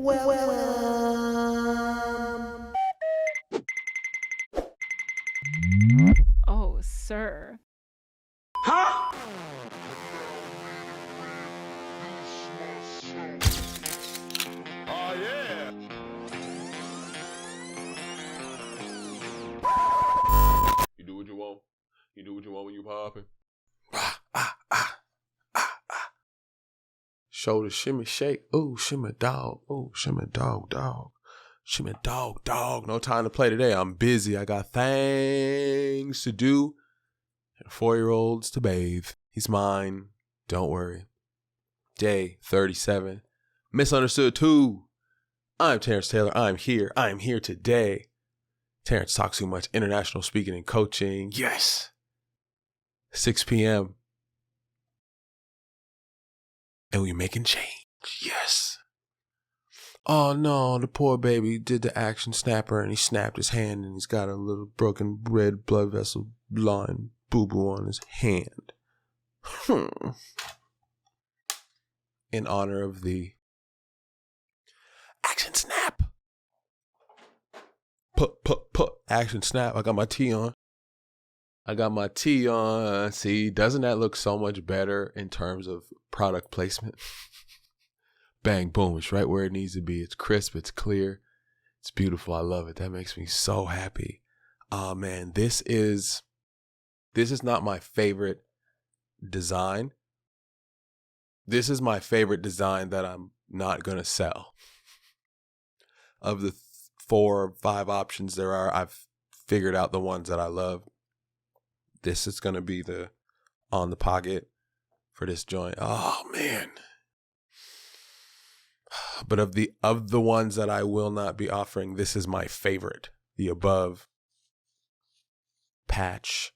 Oh, sir. Oh yeah. You do what you want. You do what you want when you popping. Shoulder shimmy shake. Ooh, shimmy dog. Ooh, shimmy dog. Shimmy dog. No time to play today. I'm busy. I got things to do. And 4-year-olds to bathe. He's mine. Don't worry. Day 37. MiSuNDERStoOd. I'm Terrence Taylor. I'm here. Today. Terrence talks too much. International speaking and coaching. Yes. 6 p.m. And we making change. Yes. Oh no, the poor baby did the action snapper and he snapped his hand and he's got a little broken red blood vessel line boo-boo on his hand. In honor of the action snap. Action snap. I got my tee on. See, doesn't that look so much better in terms of product placement? Bang, boom. It's right where it needs to be. It's crisp. It's clear. It's beautiful. I love it. That makes me so happy. Oh, man. This is not my favorite design. This is my favorite design that I'm not going to sell. Of the 4 or 5 options there are, I've figured out the ones that I love. This is going to be the on the pocket for this joint. Oh, man. But of the ones that I will not be offering, this is my favorite. The above patch.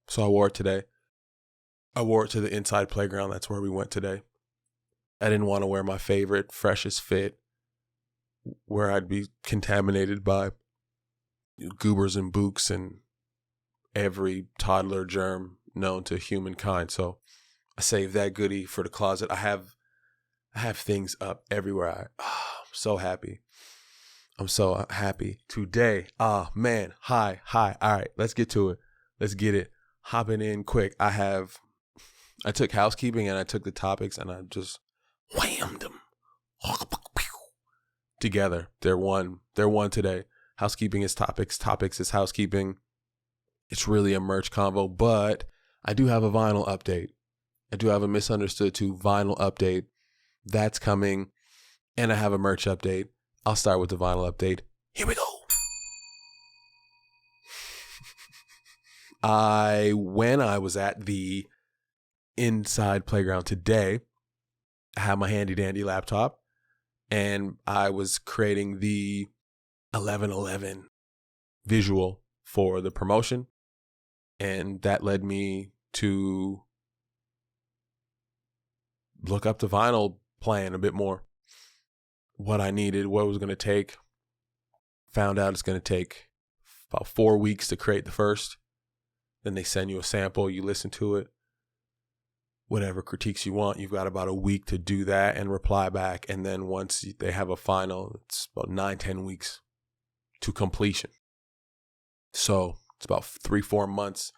So I wore it today. I wore it to the inside playground. That's where we went today. I didn't want to wear my favorite, freshest fit, where I'd be contaminated by goobers and books and every toddler germ known to humankind. So I saved that goodie for the closet. I have things up everywhere. I'm so happy. I'm so happy today. Man. Hi. All right, let's get to it. Let's get it. Hopping in quick. I took housekeeping and I took the topics and I just whammed them together. They're one today. Housekeeping is topics. Topics is housekeeping. It's really a merch convo, but I do have a vinyl update. I do have a MiSuNDERStoOd vinyl update. That's coming. And I have a merch update. I'll start with the vinyl update. Here we go. When I was at the inside playground today, I had my handy dandy laptop and I was creating the 11/11 visual for the promotion. And that led me to look up the vinyl plan a bit more. What I needed, what it was going to take. Found out it's going to take about 4 weeks to create the first. Then they send you a sample, you listen to it. Whatever critiques you want, you've got about a week to do that and reply back. And then once they have a final, it's about 9-10 weeks to completion. So it's about 3-4 months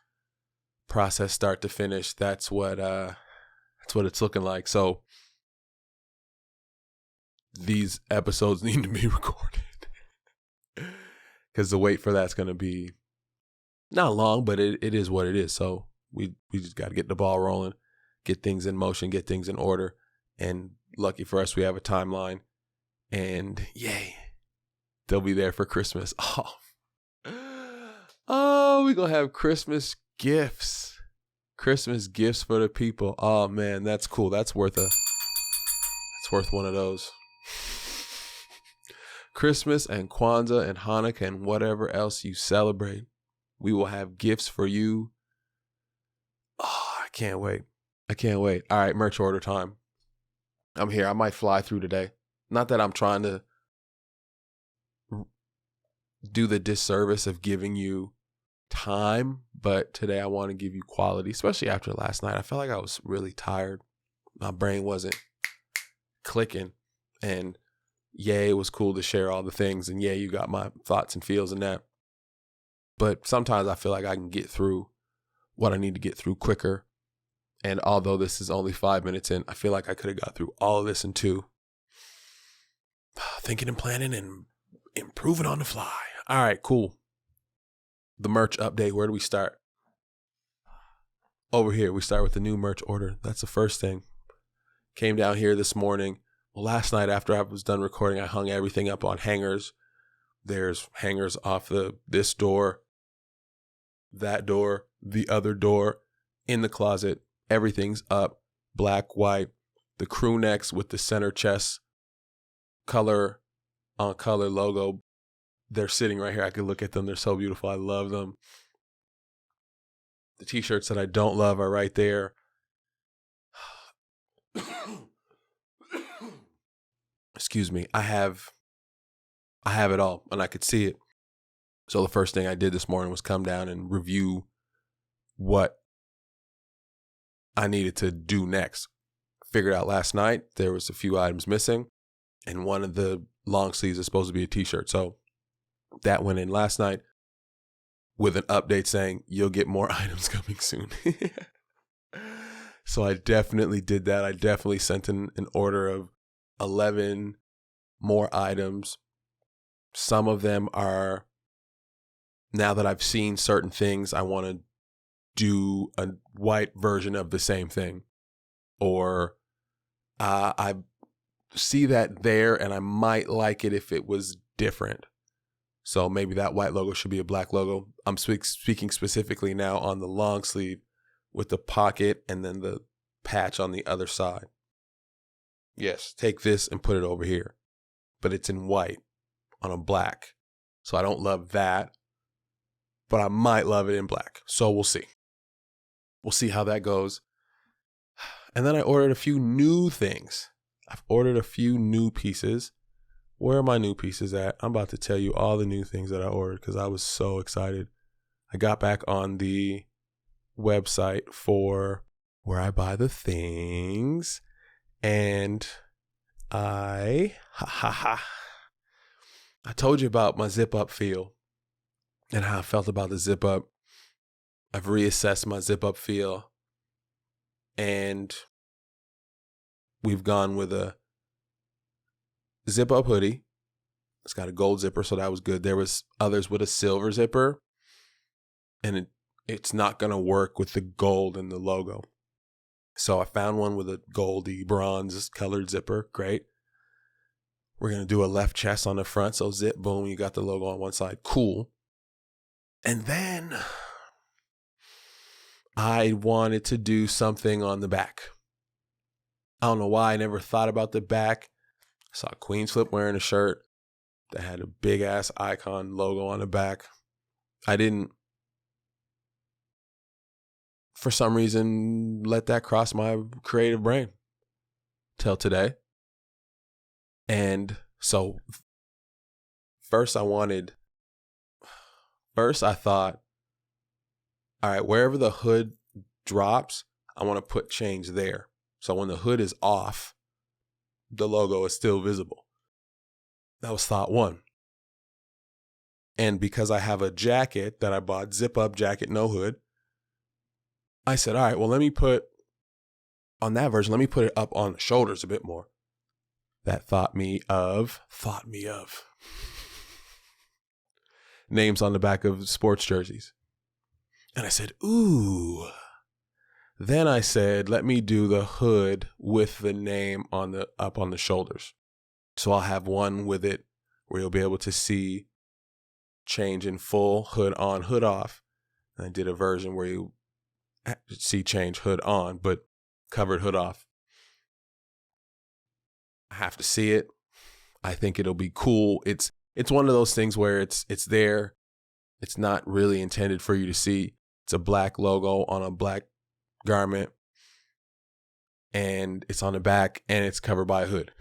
process start to finish. That's what it's looking like. So these episodes need to be recorded because the wait for that's going to be not long, but it is what it is. So we just got to get the ball rolling, get things in motion, get things in order. And lucky for us, we have a timeline. And yay, they'll be there for Christmas. Oh, we're going to have Christmas gifts. Christmas gifts for the people. Oh, man, that's cool. That's worth one of those. Christmas and Kwanzaa and Hanukkah and whatever else you celebrate. We will have gifts for you. Oh, I can't wait. All right, merch order time. I'm here. I might fly through today. Not that I'm trying to do the disservice of giving you time, but today I want to give you quality, especially after last night. I felt like I was really tired. My brain wasn't clicking And yeah, it was cool to share all the things. And yeah, you got my thoughts and feels in that. But sometimes I feel like I can get through what I need to get through quicker. And although this is only 5 minutes in, I feel like I could have got through all of this in 2. Thinking and planning and improving on the fly. All right, cool. The merch update. Where do we start? Over here. We start with the new merch order. That's the first thing. Came down here this morning. Well, last night after I was done recording, I hung everything up on hangers. There's hangers off this door, that door, the other door, in the closet. Everything's up, black, white. The crew necks with the center chest color on color logo. They're sitting right here. I could look at them. They're so beautiful. I love them. The t-shirts that I don't love are right there. Excuse me. I have it all, and I could see it. So the first thing I did this morning was come down and review what I needed to do next. Figured out last night there was a few items missing, and one of the long sleeves is supposed to be a t-shirt. So that went in last night with an update saying you'll get more items coming soon. So I definitely did that. I definitely sent in an order of 11 more items. Some of them are, now that I've seen certain things, I want to do a white version of the same thing. Or I see that there and I might like it if it was different. So maybe that white logo should be a black logo. I'm speaking specifically now on the long sleeve with the pocket and then the patch on the other side. Yes, take this and put it over here. But it's in white on a black. So I don't love that. But I might love it in black. So we'll see. We'll see how that goes. And then I ordered a few new things. I've ordered a few new pieces. Where are my new pieces at? I'm about to tell you all the new things that I ordered because I was so excited. I got back on the website for where I buy the things. And I told you about my zip up feel and how I felt about the zip up. I've reassessed my zip up feel and we've gone with a zip up hoodie. It's got a gold zipper, so that was good. There was others with a silver zipper and it's not going to work with the gold and the logo. So I found one with a goldy bronze colored zipper. Great. We're going to do a left chest on the front. So zip, boom, you got the logo on one side. Cool. And then I wanted to do something on the back. I don't know why I never thought about the back. I saw Queen's Flip wearing a shirt that had a big ass icon logo on the back. I didn't, for some reason, let that cross my creative brain till today. And so first I thought, all right, wherever the hood drops, I want to put change there. So when the hood is off, the logo is still visible. That was thought one. And because I have a jacket that I bought, zip up jacket, no hood, I said, all right, well, let me put it up on the shoulders a bit more. That thought me of names on the back of sports jerseys. And I said, ooh. Then I said, let me do the hood with the name up on the shoulders. So I'll have one with it where you'll be able to see change in full, hood on, hood off. And I did a version where you see change hood on, but covered hood off. I have to see it. I think it'll be cool. It's one of those things where it's there. It's not really intended for you to see. It's a black logo on a black garment and it's on the back and it's covered by a hood.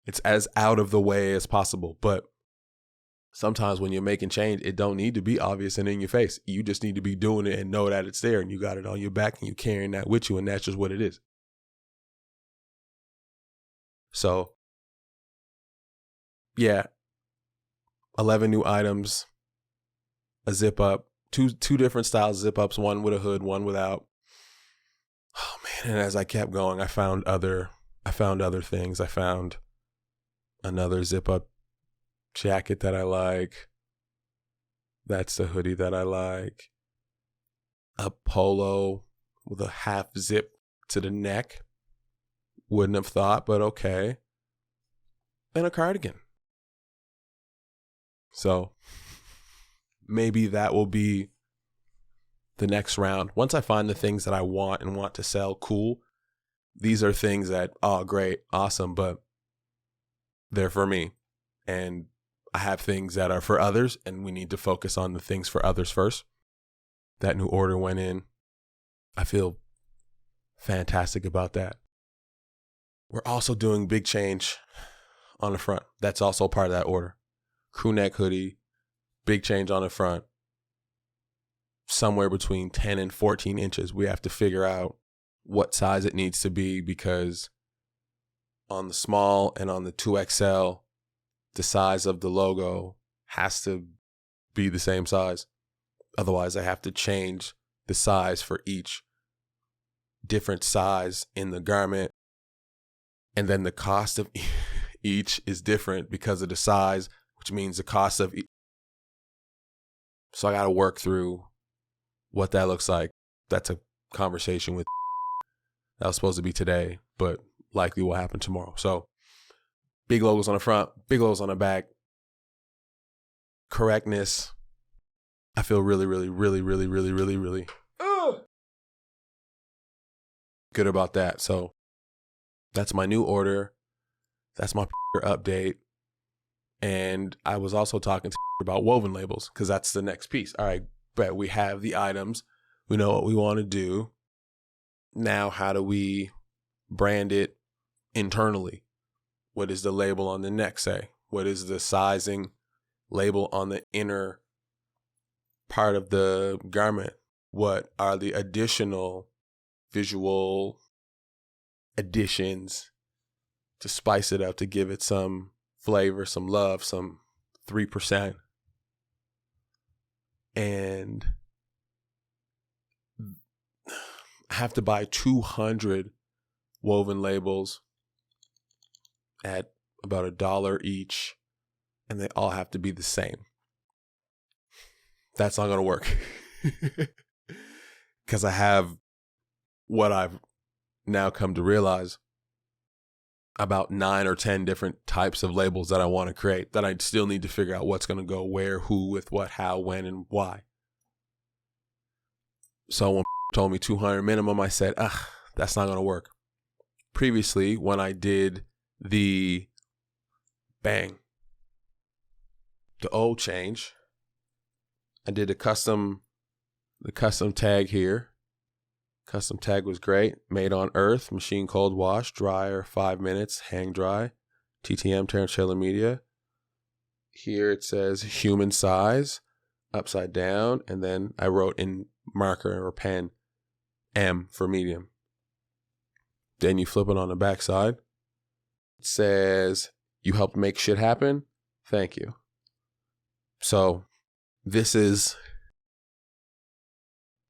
It's as out of the way as possible, but sometimes when you're making change, it don't need to be obvious and in your face. You just need to be doing it and know that it's there and you got it on your back and you're carrying that with you and that's just what it is. So yeah, 11 new items, a zip up, two different styles zip ups, one with a hood, one without. Oh man, and as I kept going, I found other things. I found another zip up jacket that I like. That's the hoodie that I like. A polo with a half zip to the neck. Wouldn't have thought, but okay. And a cardigan. So maybe that will be the next round. Once I find the things that I want and want to sell, cool. These are things that, oh, great, awesome, but they're for me. And I have things that are for others, and we need to focus on the things for others first. That new order went in. I feel fantastic about that. We're also doing big change on the front. That's also part of that order. Crew neck hoodie, big change on the front. Somewhere between 10 and 14 inches. We have to figure out what size it needs to be, because on the small and on the 2XL, the size of the logo has to be the same size. Otherwise, I have to change the size for each different size in the garment. And then the cost of each is different because of the size, which means the cost of each. So I got to work through what that looks like. That's a conversation with that was supposed to be today, but likely will happen tomorrow. So big logos on the front, big logos on the back. Correctness. I feel really good about that. So that's my new order. That's my update. And I was also talking to about woven labels, because that's the next piece. All right, but we have the items. We know what we want to do. Now, how do we brand it internally? What does the label on the neck say? What is the sizing label on the inner part of the garment? What are the additional visual additions to spice it up, to give it some flavor, some love, some 3%? And I have to buy 200 woven labels at about $1 each, and they all have to be the same. That's not going to work, because I have what I've now come to realize, about 9 or 10 different types of labels that I want to create, that I still need to figure out what's going to go where, who, with what, how, when, and why. So when told me 200 minimum, I said, that's not going to work. Previously, when I did the old change, I did the custom tag here. Custom tag was great. Made on earth, machine cold wash, dryer 5 minutes, hang dry. TTM, Terrence Media. Here it says human size, upside down, and then I wrote in marker or pen M for medium. Then you flip it on the back side. It says, you helped make shit happen. Thank you. So this is,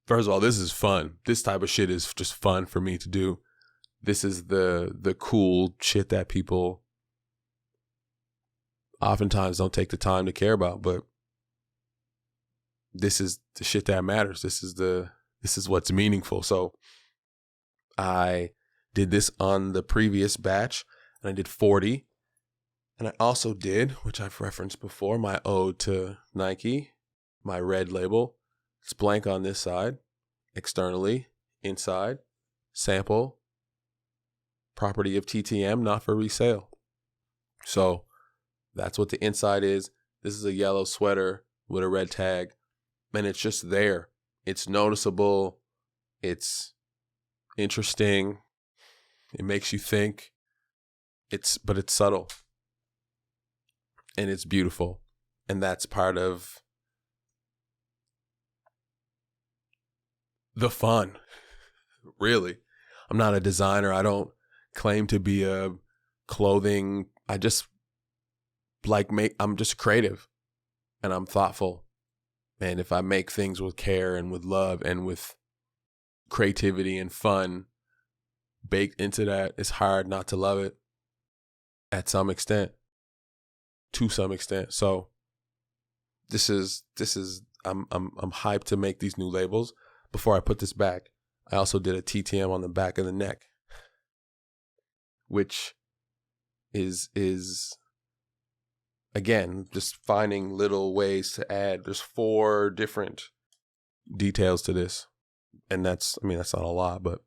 first of all, this is fun. This type of shit is just fun for me to do. This is the cool shit that people oftentimes don't take the time to care about, but this is the shit that matters. This is what's meaningful. So I did this on the previous batch, and I did 40. And I also did, which I've referenced before, my ode to Nike, my red label. It's blank on this side, externally, inside, sample, property of TTM, not for resale. So that's what the inside is. This is a yellow sweater with a red tag, and it's just there. It's noticeable. It's interesting. It makes you think. But it's subtle. And it's beautiful. And that's part of the fun, really. I'm not a designer. I don't claim to be a clothing. I just I'm just creative and I'm thoughtful. And if I make things with care and with love and with creativity and fun baked into that, it's hard not to love it to some extent. So I'm hyped to make these new labels. Before I put this back, I also did a TTM on the back of the neck, which is again, just finding little ways to add. There's 4 different details to this. And that's not a lot, but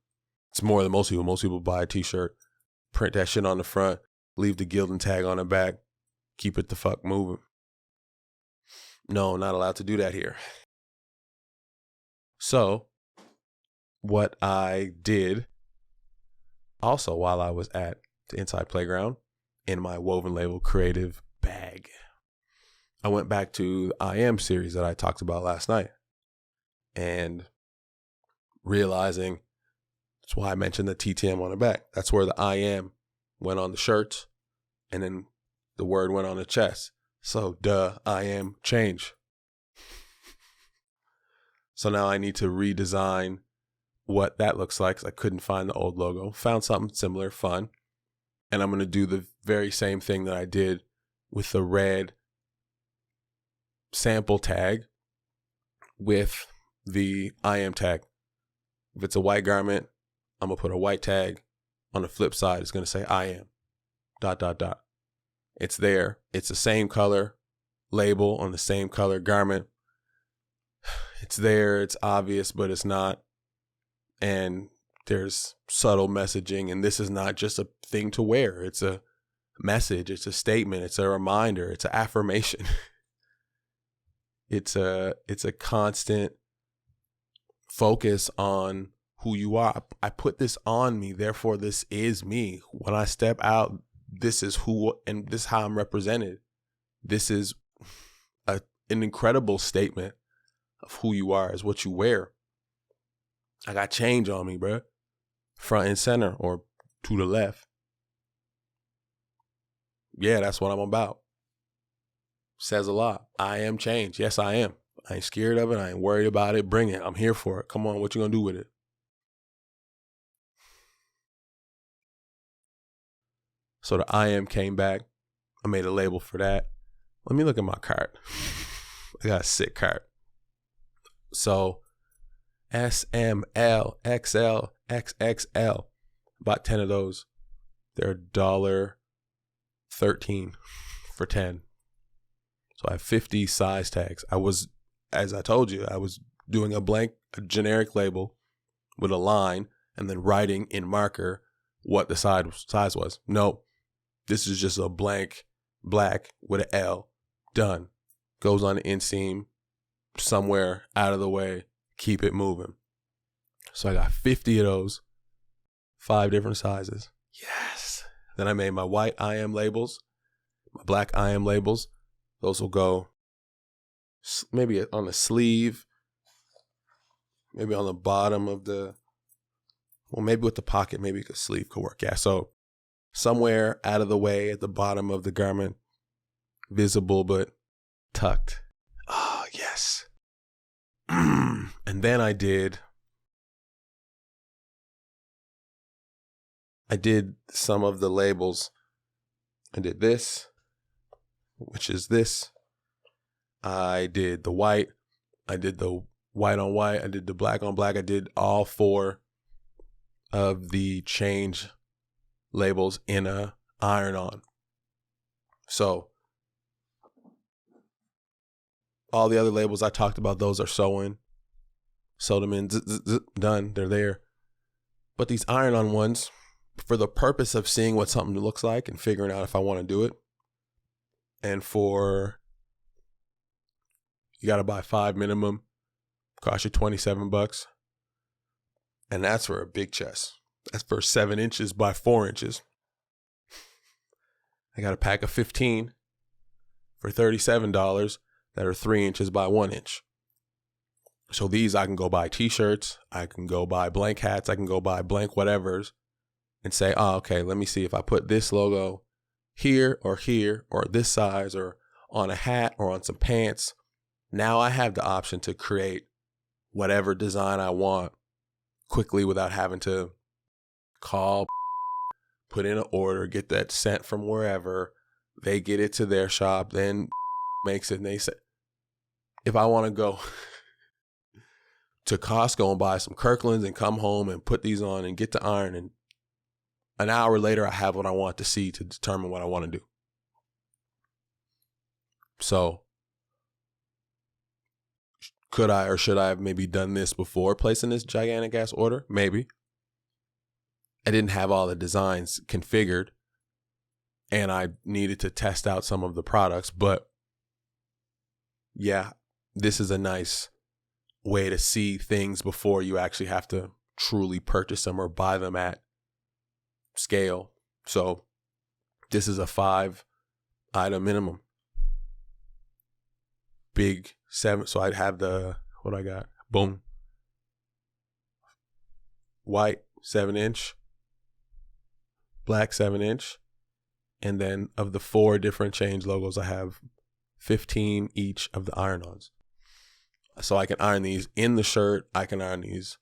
it's more than most people. Most people buy a t-shirt, print that shit on the front, leave the Gildan tag on the back, keep it the fuck moving. No, not allowed to do that here. So what I did also while I was at the Inside Playground in my woven label creative bag, I went back to the I Am series that I talked about last night and realizing that's why I mentioned the TTM on the back. That's where the I Am went on the shirts and then the word went on the chest. So I am change. So now I need to redesign what that looks like because I couldn't find the old logo. Found something similar, fun. And I'm going to do the very same thing that I did with the red sample tag with the I Am tag. If it's a white garment, I'm going to put a white tag. On the flip side, it's going to say I am ... It's there. It's the same color label on the same color garment. It's there. It's obvious, but it's not. And there's subtle messaging. And this is not just a thing to wear. It's a message. It's a statement. It's a reminder. It's an affirmation. It's a constant focus on who you are. I put this on me. Therefore, this is me. When I step out, this is who, and this is how I'm represented. This is an incredible statement of who you are is what you wear. I got change on me, bro. Front and center or to the left. Yeah, that's what I'm about. Says a lot. I am change. Yes, I am. I ain't scared of it. I ain't worried about it. Bring it. I'm here for it. Come on, what you gonna do with it? So the I Am came back. I made a label for that. Let me look at my cart. I got a sick cart. So S, M, L, XL, XXL. Bought 10 of those. They're $13 for 10. So I have 50 size tags. As I told you, I was doing a generic label with a line and then writing in marker what the size was. No, this is just a blank black with an L. Done. Goes on the inseam somewhere out of the way. Keep it moving. So I got 50 of those, 5 different sizes. Yes. Then I made my white I Am labels, my black I Am labels. Those will go maybe on the sleeve, maybe on the bottom of maybe with the pocket, maybe the sleeve could work. Yeah. So somewhere out of the way at the bottom of the garment, visible but tucked. Oh, yes. And then I did some of the labels. I did this, which is this. I did the white. I did the white on white. I did the black on black. I did all 4 of the change labels in a iron-on. So all the other labels I talked about, those are sewed them in, done. They're there. But these iron-on ones, for the purpose of seeing what something looks like and figuring out if I want to do it, and you got to buy 5 minimum, cost you $27. And that's for a big chest. That's for 7 inches by 4 inches. I got a pack of 15 for $37 that are 3 inches by 1 inch. So these I can go buy t-shirts. I can go buy blank hats. I can go buy blank whatevers and say, oh, okay, let me see if I put this logo here, or this size, or on a hat, or on some pants. Now I have the option to create whatever design I want quickly without having to call, put in an order, get that sent from wherever. They get it to their shop, then makes it, and they say, if I want to go to Costco and buy some Kirklands and come home and put these on and get to iron, and an hour later I have what I want to see to determine what I want to do. So could I or should I have maybe done this before placing this gigantic ass order? Maybe. I didn't have all the designs configured and I needed to test out some of the products, but yeah, this is a nice way to see things before you actually have to truly purchase them or buy them at scale. So this is a 5-item minimum. Big 7. So I'd have what I got? Boom. White 7-inch, black 7-inch. And then of the 4 different change logos, I have 15 each of the iron-ons. So I can iron these in the shirt. I can iron these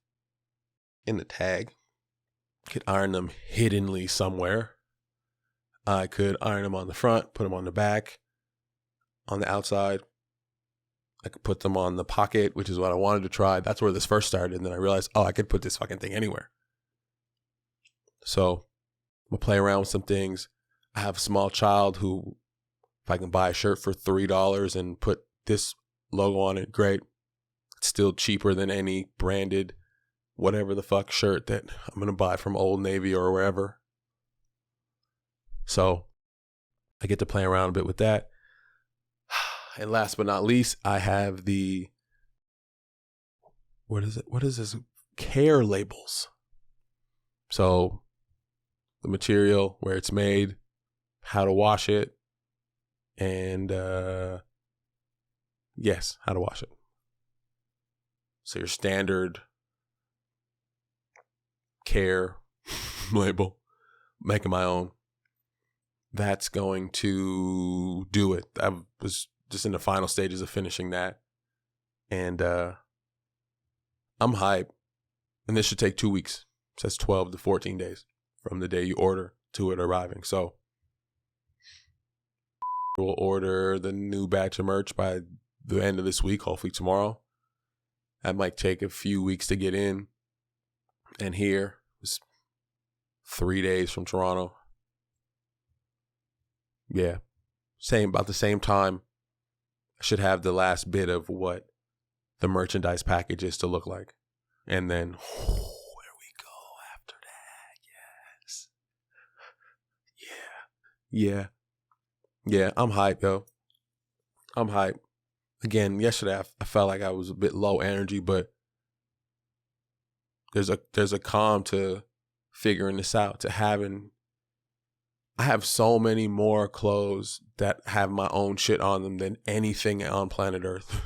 in the tag. Could iron them hiddenly somewhere. I could iron them on the front, put them on the back, on the outside. I could put them on the pocket, which is what I wanted to try. That's where this first started. And then I realized, oh, I could put this fucking thing anywhere. So I'm going to play around with some things. I have a small child who, if I can buy a shirt for $3 and put this logo on it, great. It's still cheaper than any branded whatever the fuck shirt that I'm going to buy from Old Navy or wherever. So I get to play around a bit with that. And last but not least, I have what is this? Care labels. So the material, where it's made, how to wash it, and yes, how to wash it. So your standard care label, making my own. That's going to do it. I was just in the final stages of finishing that. And I'm hyped. And this should take 2 weeks. It says 12 to 14 days from the day you order to it arriving. So we'll order the new batch of merch by the end of this week, hopefully tomorrow. That might take a few weeks to get in and here. It's 3 days from Toronto. Yeah. About the same time, I should have the last bit of what the merchandise package is to look like. And then, where we go after that. Yes. Yeah, I'm hyped, yo. I'm hyped. Again, yesterday I felt like I was a bit low energy, but there's a calm to figuring this out, to having. I have so many more clothes that have my own shit on them than anything on planet Earth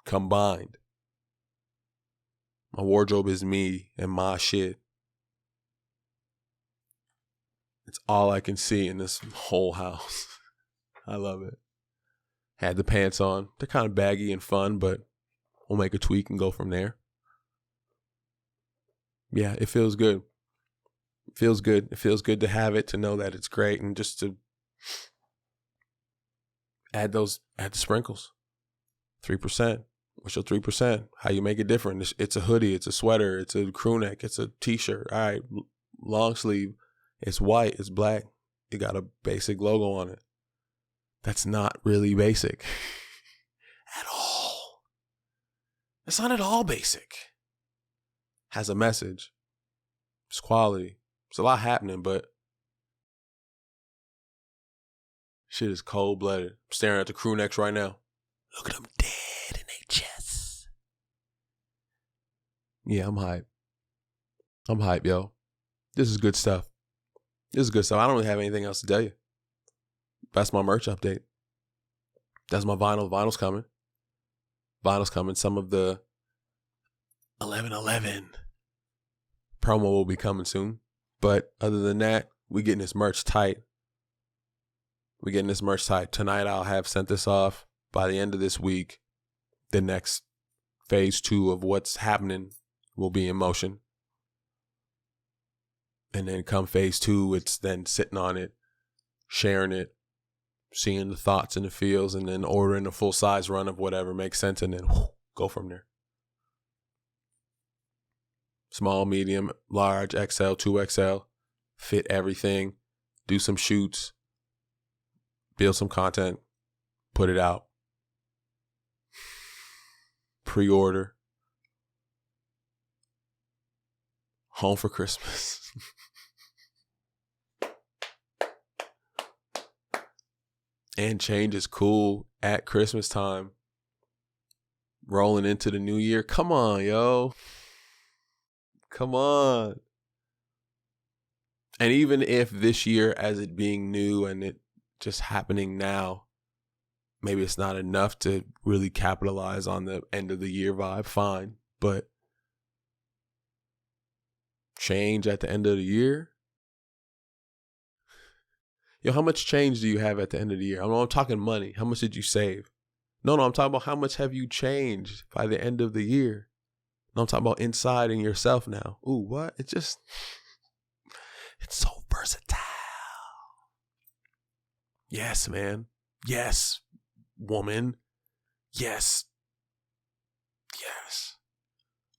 combined. My wardrobe is me and my shit. It's all I can see in this whole house. I love it. Had the pants on. They're kind of baggy and fun, but we'll make a tweak and go from there. Yeah, it feels good. It feels good. It feels good to have it, to know that it's great, and just to add the sprinkles. 3%. What's your 3%? How you make it different? It's a hoodie, it's a sweater, it's a crew neck, it's a t-shirt. All right, long sleeve. It's white, it's black. It got a basic logo on it. That's not really basic at all. It's not at all basic. Has a message. It's quality. It's a lot happening, but shit is cold-blooded. I'm staring at the crew necks right now. Look at them dead in their chests. Yeah, I'm hyped. I'm hyped, yo. This is good stuff. I don't really have anything else to tell you. That's my merch update. That's my vinyl. Vinyl's coming. Some of the 11/11 promo will be coming soon. But other than that, we getting this merch tight. Tonight I'll have sent this off. By the end of this week, the next phase 2 of what's happening will be in motion. And then come phase 2, it's then sitting on it, sharing it, seeing the thoughts and the feels, and then ordering a full size run of whatever makes sense, and then go from there. Small, medium, large, XL, 2XL, fit everything, do some shoots, build some content, put it out. Pre-order. Home for Christmas. And change is cool at Christmas time. Rolling into the new year. Come on, yo. Come on. And even if this year, as it being new and it just happening now, maybe it's not enough to really capitalize on the end of the year vibe, fine. But change at the end of the year? Yo, how much change do you have at the end of the year? I'm talking money. How much did you save? No, I'm talking about how much have you changed by the end of the year? No, I'm talking about inside and yourself now. Ooh, what? It's so versatile. Yes, man. Yes, woman. Yes.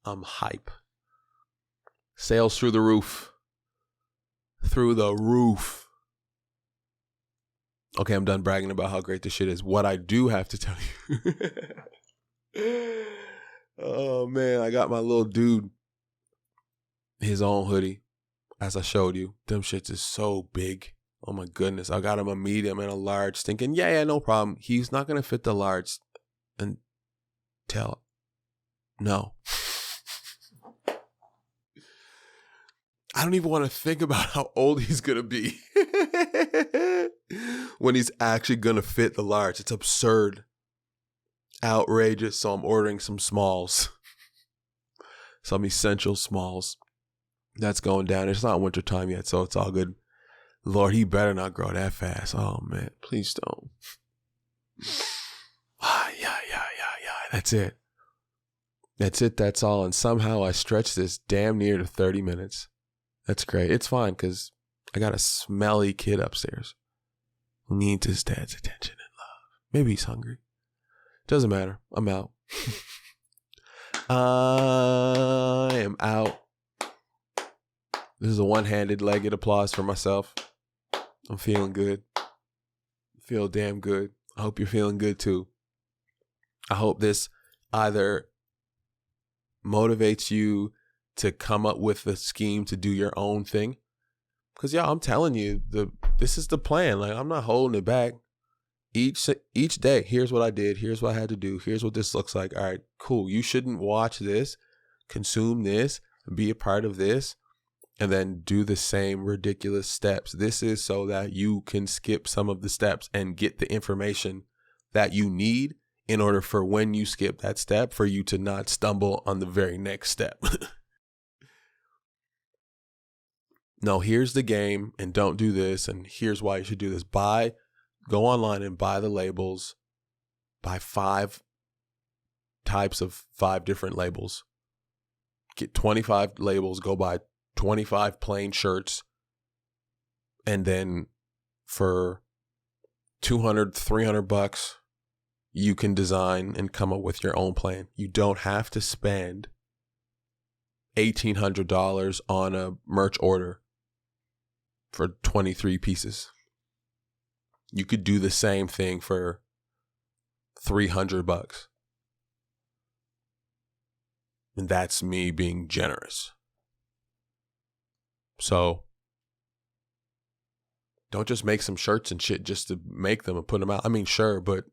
I'm hype. Sales through the roof. Through the roof. Okay, I'm done bragging about how great this shit is. What I do have to tell you. Oh, man, I got my little dude his own hoodie, as I showed you. Them shits is so big. Oh, my goodness. I got him a medium and a large, thinking, yeah, no problem. He's not going to fit the large until, no. I don't even want to think about how old he's going to be when he's actually going to fit the large. It's absurd. Outrageous. So I'm ordering some smalls. Some essential smalls. That's going down. It's not winter time yet, so it's all good. Lord, he better not grow that fast. Oh, man. Please don't. Yeah. That's it. That's all. And somehow I stretched this damn near to 30 minutes. That's great. It's fine because I got a smelly kid upstairs who needs his dad's attention and love. Maybe he's hungry. Doesn't matter. I'm out. I am out. This is a one-handed legged applause for myself. I'm feeling good. I feel damn good. I hope you're feeling good too. I hope this either motivates you to come up with a scheme to do your own thing. Because, I'm telling you, this is the plan. Like, I'm not holding it back. Each day, here's what I did. Here's what I had to do. Here's what this looks like. All right, cool. You shouldn't watch this, consume this, be a part of this, and then do the same ridiculous steps. This is so that you can skip some of the steps and get the information that you need in order for when you skip that step, for you to not stumble on the very next step. No, here's the game, and don't do this, and here's why you should do this. Go online and buy the labels. Buy 5 types of 5 different labels. Get 25 labels. Go buy 25 plain shirts. And then for $200, $300, you can design and come up with your own plan. You don't have to spend $1,800 on a merch order for 23 pieces. You could do the same thing for $300. And that's me being generous. So don't just make some shirts and shit just to make them and put them out. I mean, sure, but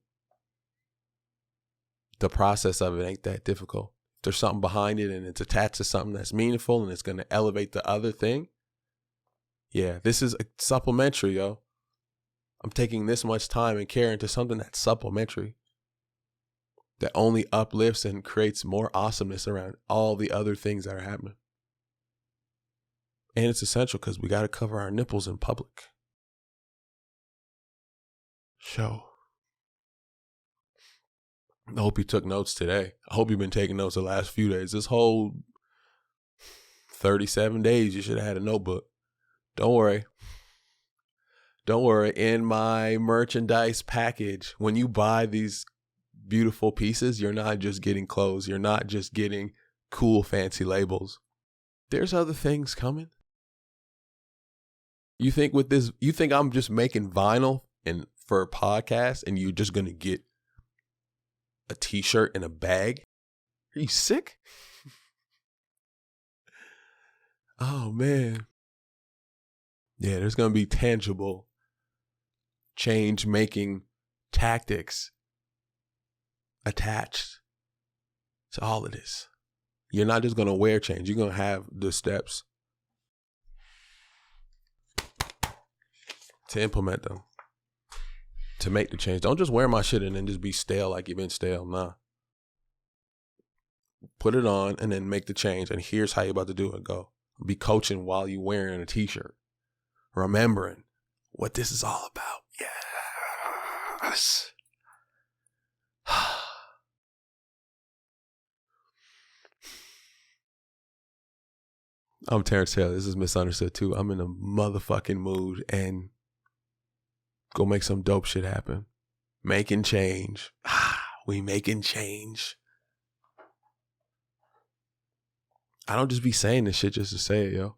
the process of it ain't that difficult. If there's something behind it and it's attached to something that's meaningful and it's going to elevate the other thing. Yeah, this is supplementary, yo. I'm taking this much time and care into something that's supplementary, that only uplifts and creates more awesomeness around all the other things that are happening. And it's essential because we got to cover our nipples in public. So, I hope you took notes today. I hope you've been taking notes the last few days. This whole 37 days, you should have had a notebook. Don't worry. Don't worry. In my merchandise package, when you buy these beautiful pieces, you're not just getting clothes. You're not just getting cool, fancy labels. There's other things coming. You think with this, you think I'm just making vinyl and for a podcast and you're just going to get a t-shirt in a bag? Are you sick? Oh, man. Yeah, there's going to be tangible change-making tactics attached to all of this. You're not just going to wear change. You're going to have the steps to implement them, to make the change. Don't just wear my shit and then just be stale like you've been stale. Nah. Put it on and then make the change. And here's how you're about to do it. Go. Be coaching while you're wearing a t-shirt. Remembering what this is all about. Yes. I'm Terrence Taylor. This is MiSuNDERStoOd. I'm in a motherfucking mood and go make some dope shit happen. Making change. We making change. I don't just be saying this shit just to say it, yo.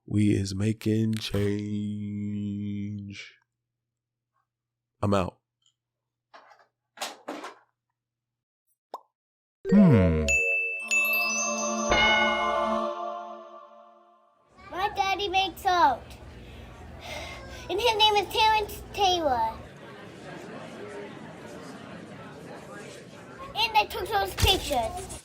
We is making change. I'm out. My daddy makes art. And his name is Terrence Taylor. And I took those pictures.